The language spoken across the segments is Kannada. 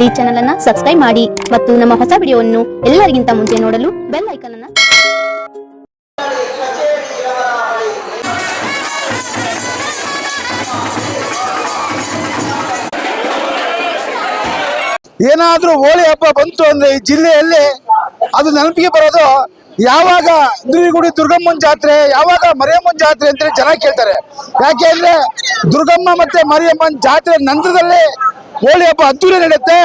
ಈ ಚಾನೆಲ್ ಅನ್ನು ಸಬ್ಸ್ಕ್ರೈಬ್ ಮಾಡಿ ಮತ್ತು ನಮ್ಮ ಹೊಸ ವಿಡಿಯೋವನ್ನು ಎಲ್ಲರಿಗಿಂತ ಮುಂಚೆ ನೋಡಲು ಬೆಲ್ ಐಕಾನ್ ಅನ್ನು ಏನಾದ್ರೂ ಹೋಳಿ ಹಬ್ಬ ಬಂತು ಅಂದ್ರೆ ಈ ಜಿಲ್ಲೆಯಲ್ಲಿ ಅದು ನೆನಪಿಗೆ ಬರೋದು ಯಾವಾಗ ದುರ್ಗಿಗುಡಿ ದುರ್ಗಮ್ಮನ ಜಾತ್ರೆ, ಯಾವಾಗ ಮರಿಯಮ್ಮನ ಜಾತ್ರೆ ಅಂತ ಜನ ಕೇಳ್ತಾರೆ. ಯಾಕೆ ಅಂದ್ರೆ ದುರ್ಗಮ್ಮ ಮತ್ತೆ ಮರಿಯಮ್ಮನ ಜಾತ್ರೆ ನಂತರದಲ್ಲಿ ಹೋಳಿ ಹಬ್ಬ ಅದ್ದೂರಿ ನಡೆಯುತ್ತೆ.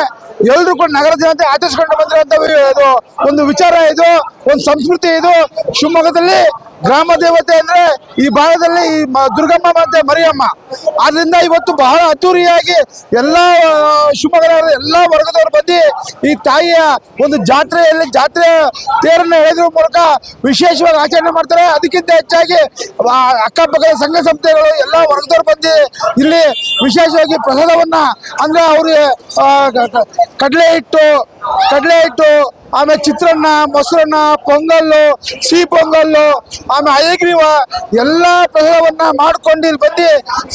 ಎಲ್ಲರೂ ಕೂಡ ನಗರ ಜನತೆ ಆಚರಿಸ್ಕೊಂಡು ಬಂದಿರುವಂತ ಒಂದು ವಿಚಾರ ಇದು, ಒಂದು ಸಂಸ್ಕೃತಿ ಇದು. ಶಿವಮೊಗ್ಗದಲ್ಲಿ ಗ್ರಾಮ ದೇವತೆ ಅಂದ್ರೆ ಈ ಭಾಗದಲ್ಲಿ ಈ ದುರ್ಗಮ್ಮ ಮತ್ತೆ ಮರಿಯಮ್ಮ. ಆದ್ರಿಂದ ಇವತ್ತು ಬಹಳ ಅದ್ದೂರಿಯಾಗಿ ಎಲ್ಲಾ ಶಿವಮೊಗ್ಗದ ಎಲ್ಲಾ ವರ್ಗದವರು ಬಂದು ಈ ತಾಯಿಯ ಒಂದು ಜಾತ್ರೆ ತೇರನ್ನು ಎಳೆದ್ರ ಮೂಲಕ ವಿಶೇಷವಾಗಿ ಆಚರಣೆ ಮಾಡ್ತಾರೆ. ಅದಕ್ಕಿಂತ ಹೆಚ್ಚಾಗಿ ಅಕ್ಕಪಕ್ಕದ ಸಂಘ ಸಂಸ್ಥೆಗಳು ಎಲ್ಲಾ ವರ್ಗದವರು ಬಂದು ಇಲ್ಲಿ ವಿಶೇಷವಾಗಿ ಪ್ರಸಾದವನ್ನ ಅಂದ್ರೆ ಅವ್ರಿಗೆ ಕಡಲೆ ಹಿಟ್ಟು ಆಮೇಲೆ ಚಿತ್ರಾನ್ನ, ಮೊಸರನ್ನ, ಪೊಂಗಲ್ಲು, ಸಿಹಿ ಪೊಂಗಲ್ಲು, ಆಮೇಲೆ ಹಯಗ್ರೀವ ಎಲ್ಲ ಪ್ರಸಾದವನ್ನ ಮಾಡ್ಕೊಂಡು ಇಲ್ಲಿ ಬಂದು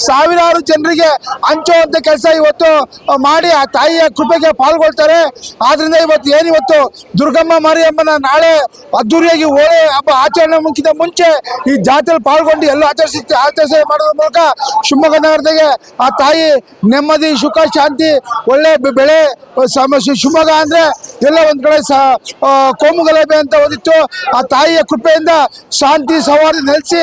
ಸಾವಿರಾರು ಜನರಿಗೆ ಹಂಚುವಂತ ಕೆಲಸ ಇವತ್ತು ಮಾಡಿ ಆ ತಾಯಿಯ ಕೃಪೆಗೆ ಪಾಲ್ಗೊಳ್ತಾರೆ. ಆದ್ರಿಂದ ಇವತ್ತು ದುರ್ಗಮ್ಮ ಮಾರಿಯಮ್ಮನ ನಾಳೆ ಅದ್ದೂರಿಯಾಗಿ ಹೋಳಿ ಹಬ್ಬ ಆಚರಣೆ ಮುಂಚೆ ಈ ಜಾತ್ರೆಯಲ್ಲಿ ಪಾಲ್ಗೊಂಡು ಎಲ್ಲ ಆಚರಿಸಿ ಮಾಡೋದ್ರ ಮೂಲಕ ಶಿವಮೊಗ್ಗ ನಗರದಾಗೆ ಆ ತಾಯಿ ನೆಮ್ಮದಿ, ಸುಖ, ಶಾಂತಿ, ಒಳ್ಳೆ ಬೆಳೆ ಶಿವಮೊಗ್ಗ ಅಂದ್ರೆ ಎಲ್ಲ ಒಂದ್ ಕಡೆ ಕೋಮು ಗಲಭೆ ಅಂತ ಓದಿತ್ತು. ಆ ತಾಯಿಯ ಕೃಪೆಯಿಂದ ಶಾಂತಿ ಸೌಹಾರ್ದ ನೆಲೆಸಿ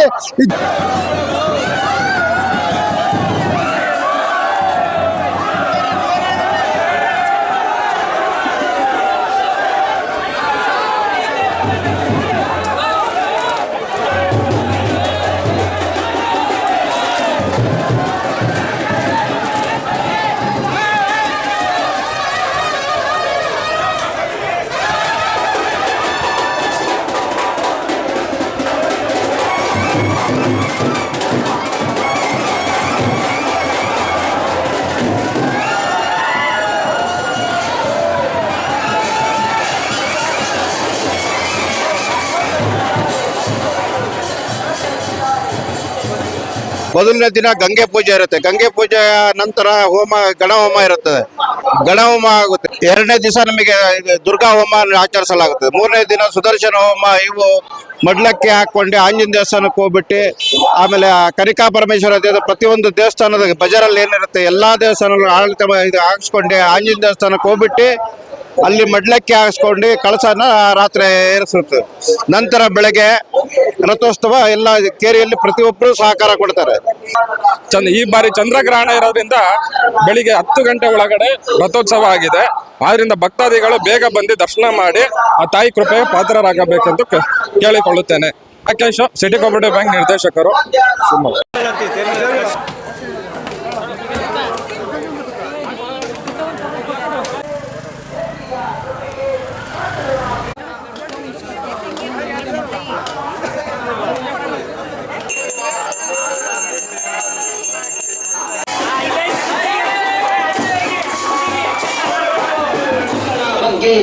ಮೊದಲನೇ ದಿನ ಗಂಗೆ ಪೂಜೆ ಇರುತ್ತೆ. ಗಂಗೆ ಪೂಜೆ ನಂತರ ಗಣ ಹೋಮ ಇರುತ್ತದೆ. ಗಣ ಹೋಮ ಆಗುತ್ತೆ. ಎರಡನೇ ದಿವಸ ನಮಗೆ ದುರ್ಗಾ ಹೋಮ ಆಚರಿಸಲಾಗುತ್ತದೆ. ಮೂರನೇ ದಿನ ಸುದರ್ಶನ ಹೋಮ. ಇವು ಮಡ್ಲಕ್ಕೆ ಹಾಕೊಂಡು ಆಂಜನೇಯ ದೇವಸ್ಥಾನಕ್ಕೆ ಹೋಗ್ಬಿಟ್ಟು ಆಮೇಲೆ ಕನಿಕಾ ಪರಮೇಶ್ವರ ಪ್ರತಿಯೊಂದು ದೇವಸ್ಥಾನದ ಬಜಾರಲ್ಲಿ ಏನಿರುತ್ತೆ ಎಲ್ಲಾ ದೇವಸ್ಥಾನಗಳು ಆಡಳಿತ ಹಾಕ್ಸ್ಕೊಂಡು ಆಂಜನೇಯ ದೇವಸ್ಥಾನಕ್ಕೆ ಹೋಗ್ಬಿಟ್ಟು ಅಲ್ಲಿ ಮಡ್ಲಕ್ಕೆ ಹಾಕಿಸ್ಕೊಂಡು ಕಳಸನ ರಾತ್ರಿ ಏರಿಸುತ್ತೆ. ನಂತರ ಬೆಳಗ್ಗೆ ರಥೋತ್ಸವ ಎಲ್ಲ ಕೇರಿಯಲ್ಲಿ ಪ್ರತಿಯೊಬ್ಬರು ಸಹಕಾರ ಕೊಡ್ತಾರೆ. ಈ ಬಾರಿ ಚಂದ್ರಗ್ರಹಣ ಇರೋದ್ರಿಂದ ಬೆಳಿಗ್ಗೆ 10 ಗಂಟೆ ಒಳಗಡೆ ರಥೋತ್ಸವ ಆಗಿದೆ. ಆದ್ರಿಂದ ಭಕ್ತಾದಿಗಳು ಬೇಗ ಬಂದು ದರ್ಶನ ಮಾಡಿ ಆ ತಾಯಿ ಕೃಪೆಗೆ ಪಾತ್ರರಾಗಬೇಕೆಂದು ಕೇಳಿಕೊಳ್ಳುತ್ತೇನೆ. ರಾಕೇಶ್, ಸಿಟಿ ಕೋಆಪರೇಟಿವ್ ಬ್ಯಾಂಕ್ ನಿರ್ದೇಶಕರು, ಶಿವಮೊಗ್ಗ.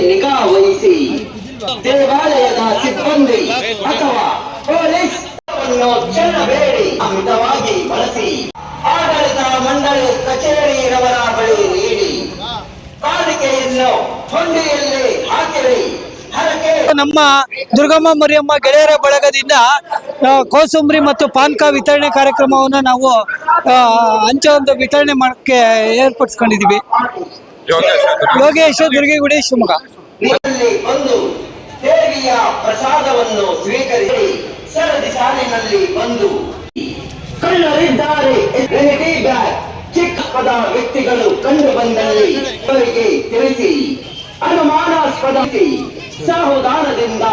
ನಿಗಾ ವಹಿಸಿ ದೇವಾಲಯದ ಸಿಬ್ಬಂದಿ ಅಥವಾ ಪೊಲೀಸ್ ಅನ್ನು ಚೆನ್ನಬೇಡಿ, ಮಿತವಾಗಿ ಬಳಸಿ. ಆಡಳಿತ ಮಂಡಳಿ ಕಚೇರಿಯವರ ಬಳಿ ನೀಡಿ ಕಾಣಿಕೆಯನ್ನು ಹೊಂದಿಯಲ್ಲಿ ಹಾಕಿರಿ. ನಮ್ಮ ದುರ್ಗಮ್ಮ ಮರಿಯಮ್ಮ ಗೆಳೆಯರ ಬಳಗದಿಂದ ಕೋಸಂಬರಿ ಮತ್ತು ಪಾನಕ ವಿತರಣೆ ಕಾರ್ಯಕ್ರಮವನ್ನು ನಾವು ಹಂಚುವಂತ ವಿತರಣೆ ಮಾಡಕ್ಕೆ ಏರ್ಪಡಿಸ್ಕೊಂಡಿದೀವಿ. ಯೋಗೇಶ್, ದುರ್ಗಿಗುಡಿ, ಶಿವಮೊಗ್ಗ. ಬಂದು ದೇವಿಯ ಪ್ರಸಾದವನ್ನು ಸ್ವೀಕರಿಸಿ ಸರದಿ ಸಾಲಿನಲ್ಲಿ ಬಂದು ಕಳ್ಳರಿದ್ದಾರೆ ಚಿಕ್ಕಪದ ವ್ಯಕ್ತಿಗಳು ಕಂಡು ಬಂದಲ್ಲಿ ಅವರಿಗೆ ತಿಳಿಸಿ ಅನುಮಾನಾಸ್ಪದ ಸಾಹುದಾನದಿಂದ